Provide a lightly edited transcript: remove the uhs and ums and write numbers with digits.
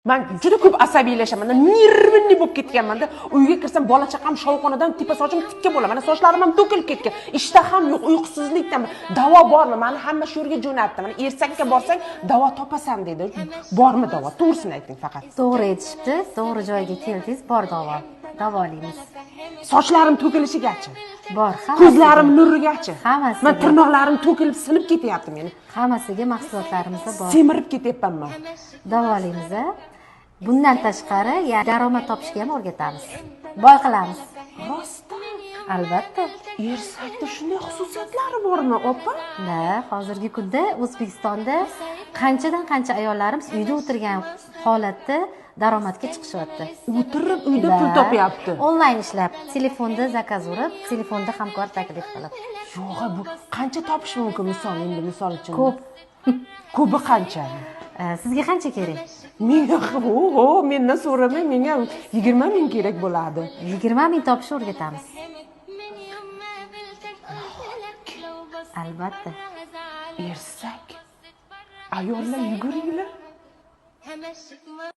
Men juda ko'p asabiylashaman. Nervli bo'lib ketganman-da. Uyga kirsam bola chaqam shovqonidan tipa sochim tikka bo'laman. Mana sochlarim ham to'kilib ketgan. Ishtaham yo'q, uyqusizlikdan. Davo bormi? Meni hamma shu yerga jo'natdi. Mana ersakka borsang davo topasan dedi. Bormi davo? To'g'risini ayting faqat. To'g'ri aytishibdi. To'g'ri joyga keldingiz. Bor davo. Davolaymiz. Sochlarim to'kilishigacha. Bor, hammasi. Ko'zlarim nurigacha. Hammasi. Men tirnoqlarim to'kilib sinib ketyapti meni. Hammasiga mahsulotlarimizda bor. Semirib ketyapman men. Davolaymiz. Bundan tashqari, daromad topishga ham o'rgatamiz. Boy qilamiz. Rostdan? Albatta. Ersakda shunday xususiyatlari bormi, opa? Hozirgi kunda O'zbekistonda qanchadan qancha ayollarimiz uyda o'tirgan holatda daromadga chiqishyapti. O'tirib uyda pul topyapti. Onlayn ishlab, telefonda zakaz urib, telefonda hamkor taklif qilib. Yo'q, bu qancha topish mumkin misol uchun? Ko'p. Ko'pi qancha? Sizga qancha kerak? Menga mendan so'ramang, menga 20 ming kerak bo'ladi. 20 ming topishni o'rgatamiz. Albatta. Ersak. Ayollar yuguringlar.